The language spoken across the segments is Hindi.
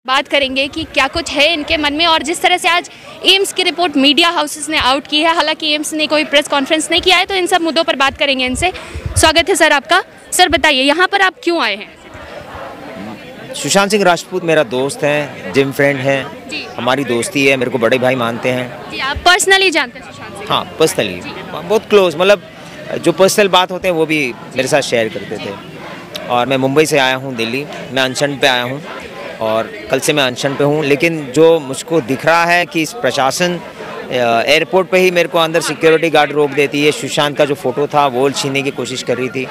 बात करेंगे कि क्या कुछ है इनके मन में। और जिस तरह से आज एम्स की रिपोर्ट मीडिया हाउसेस ने आउट की है, हालांकि एम्स ने कोई प्रेस कॉन्फ्रेंस नहीं किया है, तो इन सब मुद्दों पर बात करेंगे इनसे। स्वागत है सर आपका। सर बताइए यहाँ पर आप क्यों आए हैं? सुशांत सिंह राजपूत मेरा दोस्त है, जिम फ्रेंड है, हमारी दोस्ती है, मेरे को बड़े भाई मानते हैं जी। आप पर्सनली जानते हैं सुशांत सिंह? हाँ, पर्सनली बहुत क्लोज, मतलब जो पर्सनल बात होते हैं वो भी मेरे साथ शेयर करते थे। और मैं मुंबई से आया हूँ दिल्ली, मैं अनशन पे आया हूँ और कल से मैं अनशन पे हूँ। लेकिन जो मुझको दिख रहा है कि इस प्रशासन एयरपोर्ट पे ही मेरे को अंदर सिक्योरिटी गार्ड रोक देती है। सुशांत का जो फोटो था वो छीनने की कोशिश कर रही थी,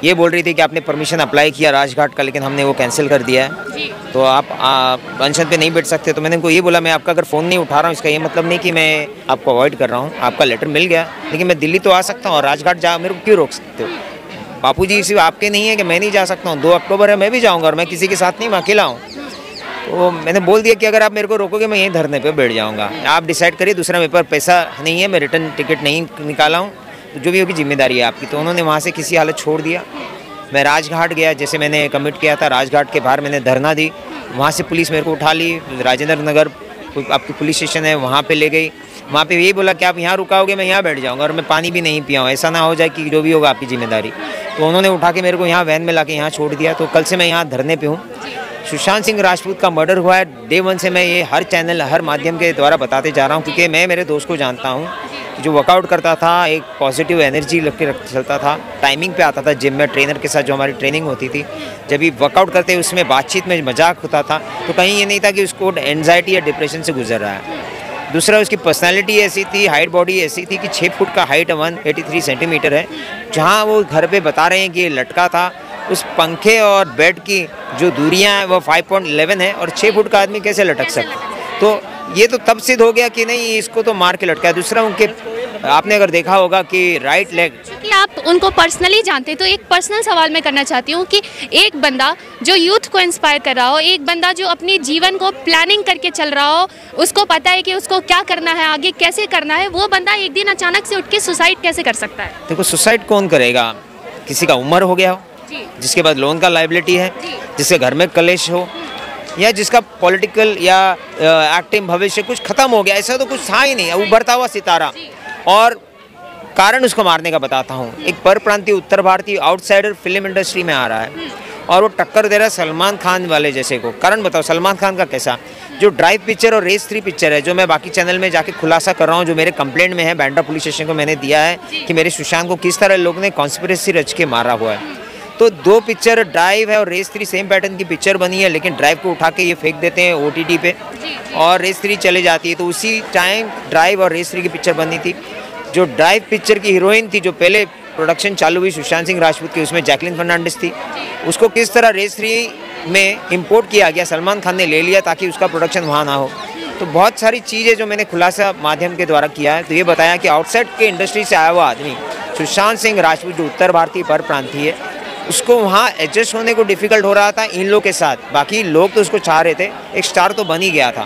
ये बोल रही थी कि आपने परमिशन अप्लाई किया राजघाट का, लेकिन हमने वो कैंसिल कर दिया है, तो आप अनशन पे नहीं बैठ सकते। तो मैंने उनको ये बोला, मैं आपका अगर फ़ोन नहीं उठा रहा हूँ इसका ये मतलब नहीं कि मैं आपको अवॉइड कर रहा हूँ, आपका लेटर मिल गया, लेकिन मैं दिल्ली तो आ सकता हूँ और राजघाट जा मेरे को क्यों रोक सकते हो? बापूजी सिर्फ आपके नहीं है कि मैं नहीं जा सकता हूँ, 2 अक्टूबर है, मैं भी जाऊँगा और मैं किसी के साथ नहीं, मैं अकेला हूँ। तो मैंने बोल दिया कि अगर आप मेरे को रोकोगे मैं यहीं धरने पे बैठ जाऊँगा, आप डिसाइड करिए। दूसरा मेरे पास पैसा नहीं है, मैं रिटर्न टिकट नहीं निकाला हूँ, तो जो भी होगी जिम्मेदारी है आपकी। तो उन्होंने वहाँ से किसी हालत छोड़ दिया। मैं राजघाट गया, जैसे मैंने कमिट किया था, राजघाट के बाहर मैंने धरना दी, वहाँ से पुलिस मेरे को उठा ली, राजेंद्र नगर आपकी पुलिस स्टेशन है वहाँ पे ले गई। वहाँ पे यही बोला कि आप यहाँ रुकाओगे मैं यहाँ बैठ जाऊँगा और मैं पानी भी नहीं पिया हूँ, ऐसा ना हो जाए कि जो भी होगा आपकी जिम्मेदारी। तो उन्होंने उठा के मेरे को यहाँ वैन में ला के यहाँ छोड़ दिया। तो कल से मैं यहाँ धरने पे हूँ। सुशांत सिंह राजपूत का मर्डर हुआ है, डे 1 से मैं ये हर चैनल हर माध्यम के द्वारा बताते जा रहा हूँ, क्योंकि मैं मेरे दोस्त को जानता हूँ, जो वर्कआउट करता था, एक पॉजिटिव एनर्जी लग के चलता था, टाइमिंग पे आता था जिम में, ट्रेनर के साथ जो हमारी ट्रेनिंग होती थी, जब भी वर्कआउट करते उसमें बातचीत में मजाक होता था, तो कहीं ये नहीं था कि उसको एनजाइटी या डिप्रेशन से गुजर रहा है। दूसरा, उसकी पर्सनालिटी ऐसी थी, हाइट बॉडी ऐसी थी कि 6 फुट का हाइट 183 सेंटीमीटर है। जहाँ वो घर पे बता रहे हैं कि ये लटका था, उस पंखे और बेड की जो दूरियां हैं वो 5.11 है, और 6 फुट का आदमी कैसे लटक सकता? तो ये तो तब सिद्ध हो गया कि नहीं, इसको तो मार के लटका। दूसरा, उनके आपने अगर देखा होगा कि राइट लेग, कि आप उनको पर्सनली जानते हैं, तो एक पर्सनल सवाल मैं करना चाहती हूँ कि एक बंदा जो यूथ को इंस्पायर कर रहा हो, एक बंदा जो अपने जीवन को प्लानिंग करके चल रहा हो, उसको पता है कि उसको क्या करना है, आगे कैसे करना है, वो बंदा एक दिन अचानक से उठ के सुसाइड कैसे कर सकता है? देखो, सुसाइड कौन करेगा? किसी का उम्र हो गया हो, जिसके बाद लोन का लाइबिलिटी है, जिसके घर में कलेश हो, या जिसका पॉलिटिकल या एक्टिव भविष्य कुछ खत्म हो गया, ऐसा तो कुछ था ही नहीं, उभरता हुआ सितारा। और कारण उसको मारने का बताता हूँ, एक परप्रांतीय उत्तर भारतीय आउटसाइडर फिल्म इंडस्ट्री में आ रहा है और वो टक्कर दे रहा है सलमान खान वाले जैसे को। कारण बताओ सलमान खान का कैसा? जो ड्राइव पिक्चर और रेस 3 पिक्चर है, जो मैं बाकी चैनल में जाके खुलासा कर रहा हूँ, जो मेरे कंप्लेंट में है, बांद्रा पुलिस स्टेशन को मैंने दिया है कि मेरे सुशांत को किस तरह लोग ने कॉन्स्पिरेसी रच के मारा हुआ है। तो 2 पिक्चर ड्राइव है और रेस 3 सेम पैटर्न की पिक्चर बनी है, लेकिन ड्राइव को उठा के ये फेंक देते हैं OTT पे और रेस 3 चले जाती है। तो उसी टाइम ड्राइव और रेस 3 की पिक्चर बनी थी। जो ड्राइव पिक्चर की हीरोइन थी, जो पहले प्रोडक्शन चालू हुई सुशांत सिंह राजपूत की, उसमें जैकलिन फर्नांडिस थी, उसको किस तरह रेस 3 में इंपोर्ट किया गया, सलमान खान ने ले लिया ताकि उसका प्रोडक्शन वहाँ ना हो। तो बहुत सारी चीज़ें जो मैंने खुलासा माध्यम के द्वारा किया है, तो ये बताया कि आउटसाइड के इंडस्ट्री से आया हुआ आदमी सुशांत सिंह राजपूत, जो उत्तर भारतीय पर प्रांतीय है, उसको वहाँ एडजस्ट होने को डिफ़िकल्ट हो रहा था इन लोग के साथ। बाकी लोग तो उसको चाह रहे थे, एक स्टार तो बन ही गया था।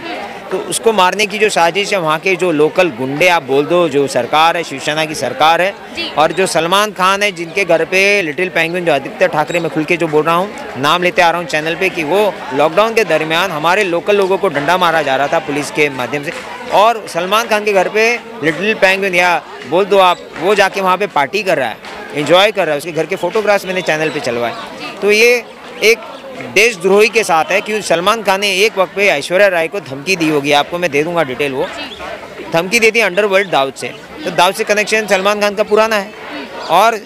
तो उसको मारने की जो साजिश है, वहाँ के जो लोकल गुंडे आप बोल दो, जो सरकार है, शिवसेना की सरकार है, और जो सलमान खान है, जिनके घर पे लिटिल पेंगुइन, जो आदित्य ठाकरे, मैं खुल के जो बोल रहा हूँ, नाम लेते आ रहा हूँ चैनल पे, कि वो लॉकडाउन के दरमियान हमारे लोकल लोगों को डंडा मारा जा रहा था पुलिस के माध्यम से, और सलमान खान के घर पे लिटिल पेंगुइन या बोल दो आप, वो जाके वहाँ पे पार्टी कर रहा है, एंजॉय कर रहा है। उसके घर के फोटोग्राफ्स मैंने चैनल पे चलवाए। तो ये एक देशद्रोही के साथ है, क्योंकि सलमान खान ने एक वक्त पे ऐश्वर्या राय को धमकी दी होगी, आपको मैं दे दूंगा डिटेल, वो धमकी देती है अंडरवर्ल्ड दाऊद से। तो दाऊद से कनेक्शन सलमान खान का पुराना है, और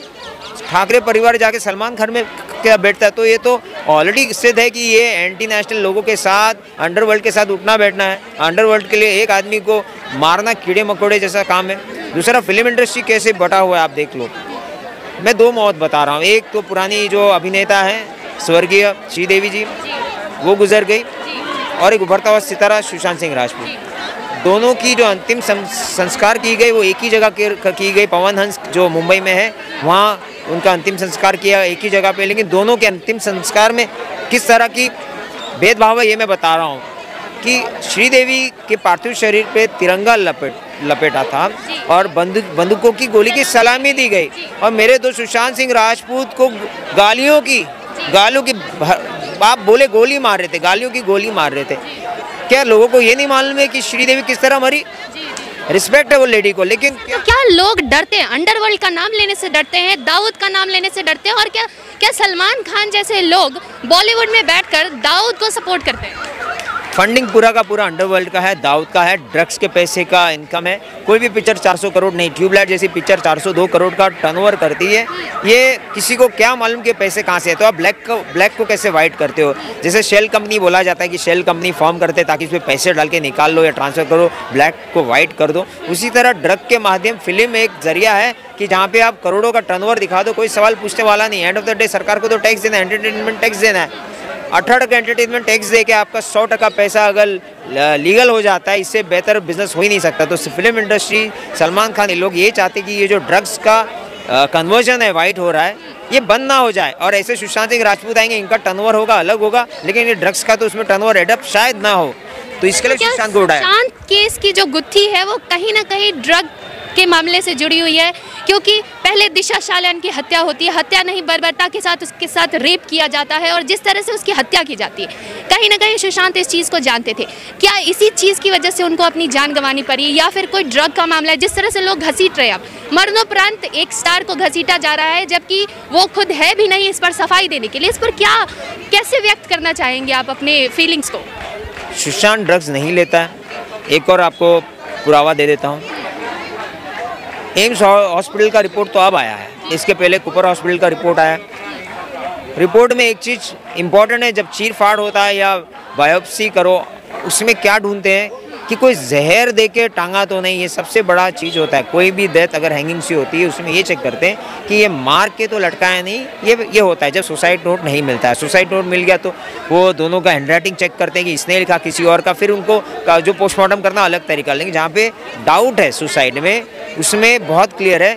ठाकरे परिवार जाके सलमान खान में क्या बैठता है, तो ये तो ऑलरेडी सिद्ध है कि ये एंटी नेशनल लोगों के साथ, अंडरवर्ल्ड के साथ उठना बैठना है। अंडरवर्ल्ड के लिए एक आदमी को मारना कीड़े मकोड़े जैसा काम है। दूसरा, फिल्म इंडस्ट्री कैसे बटा हुआ है आप देख लो। मैं 2 मौत बता रहा हूँ, एक तो पुरानी जो अभिनेता है स्वर्गीय श्रीदेवी जी, वो गुजर गई, और एक उभरता हुआ सितारा सुशांत सिंह राजपूत। दोनों की जो अंतिम संस्कार की गई वो एक ही जगह की गई, पवन हंस जो मुंबई में है, वहाँ उनका अंतिम संस्कार किया एक ही जगह पे। लेकिन दोनों के अंतिम संस्कार में किस तरह की भेदभाव है ये मैं बता रहा हूँ, कि श्रीदेवी के पार्थिव शरीर पे तिरंगा लपेटा था और बंदूकों की गोली की सलामी दी गई, और मेरे दोस्त सुशांत सिंह राजपूत को गालों की आप बोले गोली मार रहे थे, गालियों की गोली मार रहे थे। क्या लोगों को ये नहीं मालूम है कि श्रीदेवी किस तरह मरी? रिस्पेक्ट है वो लेडी को, लेकिन क्या लोग डरते हैं? अंडरवर्ल्ड का नाम लेने से डरते हैं, दाऊद का नाम लेने से डरते हैं, और क्या सलमान खान जैसे लोग बॉलीवुड में बैठकर दाऊद को सपोर्ट करते हैं? फंडिंग पूरा का पूरा अंडरवर्ल्ड का है, दाऊद का है, ड्रग्स के पैसे का इनकम है। कोई भी पिक्चर 400 करोड़ नहीं, ट्यूबलाइट जैसी पिक्चर 402 करोड़ का टर्नओवर करती है। ये किसी को क्या मालूम कि पैसे कहाँ से है? तो आप ब्लैक को कैसे वाइट करते हो? जैसे शेल कंपनी बोला जाता है कि शेल कंपनी फॉर्म करते हैं ताकि उसमें पैसे डाल के निकाल लो या ट्रांसफर करो, ब्लैक को वाइट कर दो। उसी तरह ड्रग के माध्यम फिल्म एक जरिया है कि जहाँ पे आप करोड़ों का टर्नओवर दिखा दो, कोई सवाल पूछने वाला नहीं। एंड ऑफ द डे सरकार को तो टैक्स देना है, एंटरटेनमेंट टैक्स देना है। 18% एंटरटेनमेंट टैक्स दे के आपका 100% पैसा अगर लीगल हो जाता है, इससे बेहतर बिजनेस हो ही नहीं सकता। तो फिल्म इंडस्ट्री, सलमान खान, ये लोग ये चाहते कि ये जो ड्रग्स का कन्वर्जन है वाइट हो रहा है, ये बंद ना हो जाए। और ऐसे सुशांत सिंह राजपूत आएंगे, इनका टर्नओवर होगा, अलग होगा, लेकिन ये ड्रग्स का तो उसमें टर्नओवर एडअप शायद ना हो। तो इसके लिए सुशांत को उड़ाया। सुशांत केस की जो गुत्थी है वो कहीं ना कहीं ड्रग के मामले से जुड़ी हुई है, क्योंकि पहले दिशा सालन की हत्या होती है, हत्या नहीं बर्बरता के साथ उसके साथ रेप किया जाता है, और जिस तरह से उसकी हत्या की जाती है, कहीं ना कहीं सुशांत इस चीज़ को जानते थे। क्या इसी चीज़ की वजह से उनको अपनी जान गंवानी पड़ी, या फिर कोई ड्रग का मामला है? जिस तरह से लोग घसीट रहे हैं, अब मरणोपरांत एक स्टार को घसीटा जा रहा है, जबकि वो खुद है भी नहीं इस पर सफाई देने के लिए। इस पर क्या कैसे व्यक्त करना चाहेंगे आप अपने फीलिंग्स को? सुशांत ड्रग्स नहीं लेता है। एक और आपको पुरावा दे देता हूँ, एम्स हॉस्पिटल का रिपोर्ट तो अब आया है, इसके पहले कुपर हॉस्पिटल का रिपोर्ट आया। रिपोर्ट में एक चीज़ इम्पॉर्टेंट है, जब चीर फाड़ होता है या बायोप्सी करो, उसमें क्या ढूंढते हैं कि कोई जहर दे के टांगा तो नहीं। ये सबसे बड़ा चीज़ होता है। कोई भी डेथ अगर हैंगिंग सी होती है, उसमें ये चेक करते हैं कि ये मार के तो लटकाया नहीं। ये होता है जब सुसाइड नोट नहीं मिलता है। सुसाइड नोट मिल गया तो वो दोनों का हैंडराइटिंग चेक करते हैं कि इसने लिखा किसी और का, फिर उनको जो पोस्टमार्टम करना अलग तरीका। लेकिन जहाँ पे डाउट है सुसाइड में, उसमें बहुत क्लियर है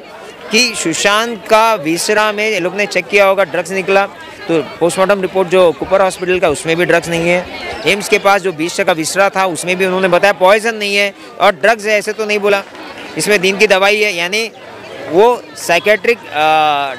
कि सुशांत का विसरा में ये लोग ने चेक किया होगा, ड्रग्स निकला। तो पोस्टमार्टम रिपोर्ट जो कुपर हॉस्पिटल का, उसमें भी ड्रग्स नहीं है। एम्स के पास जो 20 का विसरा था, उसमें भी उन्होंने बताया पॉइजन नहीं है और ड्रग्स है, ऐसे तो नहीं बोला। इसमें नींद की दवाई है, यानी वो साइकेट्रिक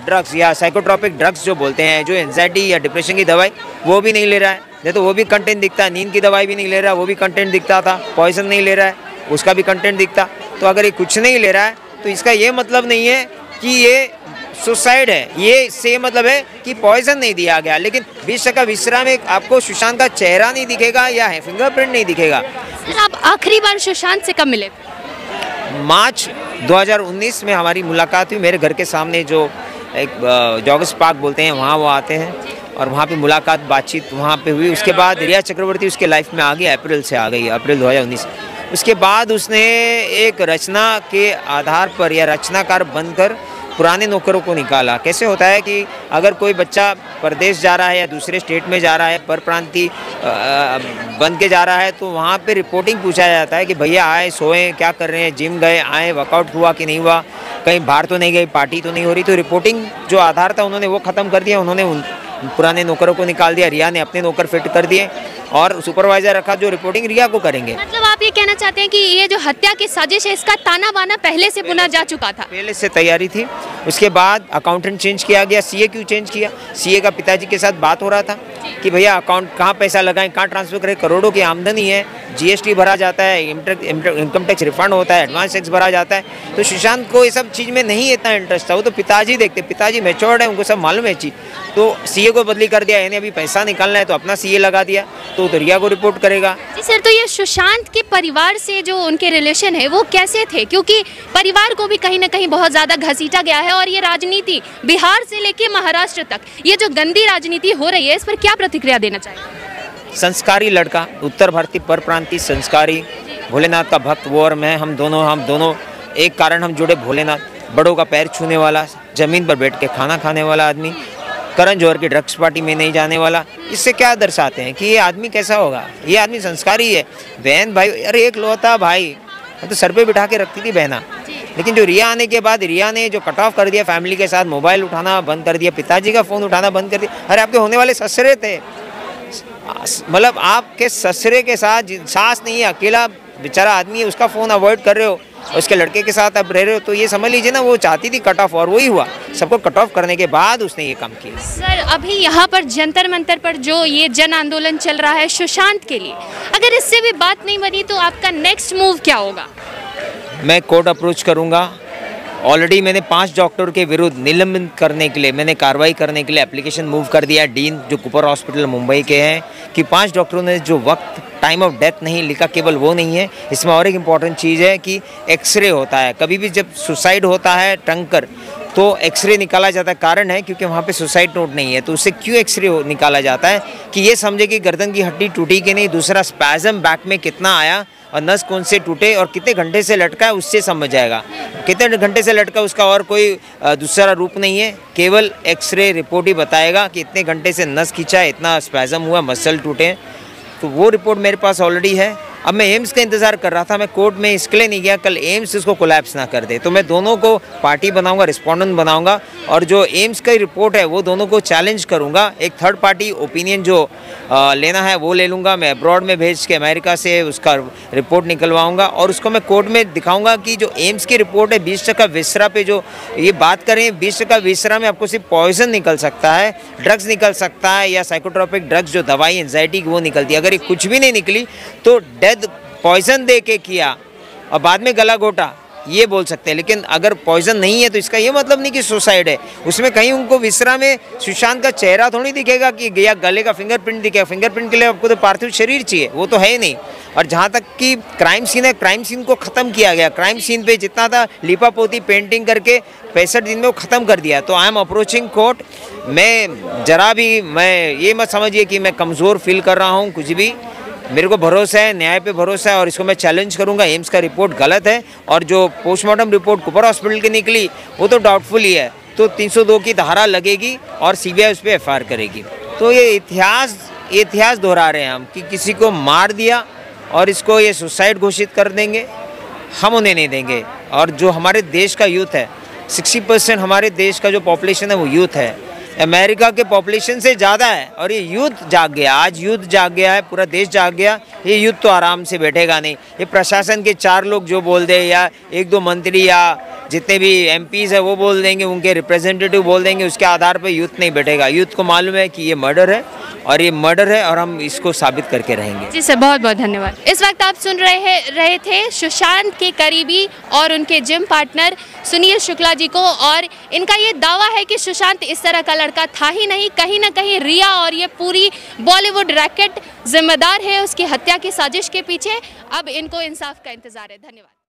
ड्रग्स या साइकोट्रॉपिक ड्रग्स जो बोलते हैं, जो एंजाइटी या डिप्रेशन की दवाई, वो भी नहीं ले रहा है। नहीं तो वो भी कंटेंट दिखता है। नींद की दवाई भी नहीं ले रहा, वो भी कंटेंट दिखता था। पॉइजन नहीं ले रहा है, उसका भी कंटेंट दिखता। तो अगर ये कुछ नहीं ले रहा है, तो इसका ये मतलब नहीं है कि ये सुसाइड है। ये से मतलब है कि पॉइजन नहीं दिया गया। लेकिन 20 का विसरा में आपको सुशांत का चेहरा नहीं दिखेगा या फिंगरप्रिंट नहीं दिखेगा। आप आखिरी बार सुशांत से कब मिले? मार्च 2019 में हमारी मुलाकात हुई। मेरे घर के सामने जो एक जॉगर्स पार्क बोलते हैं, वहाँ वो आते हैं और वहाँ पे मुलाकात, बातचीत वहाँ पे हुई। उसके बाद रिया चक्रवर्ती उसके लाइफ में आ गई, अप्रैल से आ गई, अप्रैल 2019। उसके बाद उसने एक रचना के आधार पर या रचनाकार बनकर पुराने नौकरों को निकाला। कैसे होता है कि अगर कोई बच्चा परदेश जा रहा है या दूसरे स्टेट में जा रहा है, परप्रांतीय बन के जा रहा है, तो वहाँ पे रिपोर्टिंग पूछा जाता है कि भैया आए, सोए, क्या कर रहे हैं, जिम गए, आए, वर्कआउट हुआ कि नहीं हुआ, कहीं बाहर तो नहीं गए, पार्टी तो नहीं हो रही। तो रिपोर्टिंग जो आधार था उन्होंने वो ख़त्म कर दिया। उन्होंने पुराने नौकरों को निकाल दिया। रिया ने अपने नौकर फिट कर दिए और सुपरवाइजर रखा जो रिपोर्टिंग रिया को करेंगे। मतलब आप ये कहना चाहते हैं कि ये जो हत्या की साजिश है, इसका ताना बाना पहले से बुना जा चुका था? पहले से तैयारी थी। उसके बाद अकाउंटेंट चेंज किया गया। सीए क्यों चेंज किया? सीए का पिताजी के साथ बात हो रहा था कि भैया अकाउंट कहाँ पैसा लगाएं, कहाँ ट्रांसफर करें, करोड़ों की आमदनी है, जीएसटी भरा जाता है, इनकम टैक्स रिफंड होता है, एडवांस टैक्स भरा जाता है। तो सुशांत को ये सब चीज़ में नहीं इतना इंटरेस्ट था। वो तो पिताजी देखते, पिताजी मैच्योर्ड है, उनको सब मालूम है चीज़। तो सीए को बदली कर दिया, यानी अभी पैसा निकालना है तो अपना सीए लगा दिया, तो रिया को रिपोर्ट करेगा। जी सर, तो ये सुशांत के परिवार से जो उनके रिलेशन है वो कैसे थे? क्योंकि परिवार को भी कहीं ना कहीं बहुत ज़्यादा घसीटा गया है, और ये राजनीति बिहार से लेके महाराष्ट्र तक, ये जो गंदी राजनीति हो रही है, इस पर क्या प्रतिक्रिया देना चाहिए? संस्कारी लड़का, उत्तर भारतीय परप्रांतीय संस्कारी, भोलेनाथ का भक्त, वो और मैं, हम दोनों एक कारण हम जुड़े, भोलेनाथ। बड़ों का पैर छूने वाला, ज़मीन पर बैठ के खाना खाने वाला आदमी, करण जौहर की ड्रग्स पार्टी में नहीं जाने वाला। इससे क्या दर्शाते हैं कि ये आदमी कैसा होगा? ये आदमी संस्कारी है। बहन भाई, अरे एक लौता भाई, तो सर पे बिठा के रखती थी बहना। लेकिन जो रिया आने के बाद, रिया ने जो कट ऑफ कर दिया फैमिली के साथ, मोबाइल उठाना बंद कर दिया, पिताजी का फ़ोन उठाना बंद कर दिया। अरे आपके होने वाले ससुरे थे, मतलब आपके ससुरे के साथ सास नहीं है, अकेला बेचारा आदमी है, उसका फ़ोन अवॉइड कर रहे हो। और उसके लड़के के साथ अब रह रहे हो, तो ये समझ लीजिए ना, वो चाहती थी कट ऑफ और वही हुआ। सबको कट ऑफ करने के बाद उसने ये काम किया। सर, अभी यहाँ पर जंतर मंतर पर जो ये जन आंदोलन चल रहा है सुशांत के लिए, अगर इससे भी बात नहीं बनी तो आपका नेक्स्ट मूव क्या होगा? मैं कोर्ट अप्रोच करूँगा। ऑलरेडी मैंने 5 डॉक्टर के विरुद्ध निलंबित करने के लिए मैंने कार्रवाई करने के लिए एप्लीकेशन मूव कर दिया डीन जो कूपर हॉस्पिटल मुंबई के हैं, कि 5 डॉक्टरों ने जो वक्त टाइम ऑफ डेथ नहीं लिखा। केवल वो नहीं है, इसमें और एक इम्पॉर्टेंट चीज़ है कि एक्सरे होता है। कभी भी जब सुसाइड होता है टंकर तो एक्सरे निकाला जाता है। कारण है क्योंकि वहाँ पे सुसाइड नोट नहीं है, तो उससे क्यों एक्सरे निकाला जाता है कि ये समझे कि गर्दन की हड्डी टूटी कि नहीं, दूसरा स्पैज़म बैक में कितना आया और नस कौन से टूटे और कितने घंटे से लटका है, उससे समझ जाएगा। कितने घंटे से लटका, उसका और कोई दूसरा रूप नहीं है। केवल एक्सरे रिपोर्ट ही बताएगा कि इतने घंटे से नस खींचा है, इतना स्पैज़म हुआ, मसल टूटे हैं। तो वो रिपोर्ट मेरे पास ऑलरेडी है। अब मैं एम्स का इंतज़ार कर रहा था, मैं कोर्ट में इसके लिए नहीं गया, कल एम्स इसको कोलैप्स ना कर दे। तो मैं दोनों को पार्टी बनाऊंगा, रिस्पोंडेंट बनाऊंगा, और जो एम्स का रिपोर्ट है वो दोनों को चैलेंज करूंगा। एक थर्ड पार्टी ओपिनियन जो लेना है वो ले लूँगा। मैं अब्रॉड में भेज के अमेरिका से उसका रिपोर्ट निकलवाऊँगा और उसको मैं कोर्ट में दिखाऊँगा कि जो एम्स की रिपोर्ट है 20% विसरा पे जो ये बात करें, 20% विसरा में आपको सिर्फ पॉइजन निकल सकता है, ड्रग्स निकल सकता है, या साइकोट्रोपिक ड्रग्स जो दवाई एंजाइटी की वो निकलती है। अगर ये कुछ भी नहीं निकली तो पॉइजन दे के किया और बाद में गला घोटा, ये बोल सकते हैं। लेकिन अगर पॉइजन नहीं है तो इसका ये मतलब नहीं कि सुसाइड है। उसमें कहीं उनको विसरा में सुशांत का चेहरा थोड़ी दिखेगा कि या गले का फिंगरप्रिंट दिखेगा। फिंगरप्रिंट के लिए आपको तो पार्थिव शरीर चाहिए, वो तो है ही नहीं। और जहाँ तक कि क्राइम सीन है, क्राइम सीन को ख़त्म किया गया। क्राइम सीन पे जितना था लिपा पोती पेंटिंग करके 65 दिन में वो ख़त्म कर दिया। तो आई एम अप्रोचिंग कोर्ट। मैं जरा भी, मैं ये मत समझिए कि मैं कमज़ोर फील कर रहा हूँ, कुछ भी। मेरे को भरोसा है, न्याय पे भरोसा है और इसको मैं चैलेंज करूंगा। एम्स का रिपोर्ट गलत है और जो पोस्टमार्टम रिपोर्ट कूपर हॉस्पिटल की निकली वो तो डाउटफुल ही है। तो 302 की धारा लगेगी और सीबीआई उस पर FIR करेगी। तो ये इतिहास दोहरा रहे हैं हम कि किसी को मार दिया और इसको ये सुसाइड घोषित कर देंगे, हम उन्हें नहीं देंगे। और जो हमारे देश का यूथ है, 60% हमारे देश का जो पॉपुलेशन है वो यूथ है, अमेरिका के पॉपुलेशन से ज़्यादा है। और ये यूथ जाग गया, आज यूथ जाग गया है, पूरा देश जाग गया। ये यूथ तो आराम से बैठेगा नहीं। ये प्रशासन के 4 लोग जो बोल दे या 1-2 मंत्री या जितने भी MPs है वो बोल देंगे, उनके रिप्रेजेंटेटिव बोल देंगे, उसके आधार पर यूथ नहीं बैठेगा। यूथ को मालूम है कि ये मर्डर है और ये मर्डर है और हम इसको साबित करके रहेंगे। जी सर, बहुत बहुत धन्यवाद। इस वक्त आप सुन रहे थे सुशांत के करीबी और उनके जिम पार्टनर सुनील शुक्ला जी को, और इनका ये दावा है कि सुशांत इस तरह का लड़का था ही नहीं। कहीं ना कहीं रिया और ये पूरी बॉलीवुड रैकेट जिम्मेदार है उसकी हत्या की साजिश के पीछे। अब इनको इंसाफ का इंतजार है। धन्यवाद।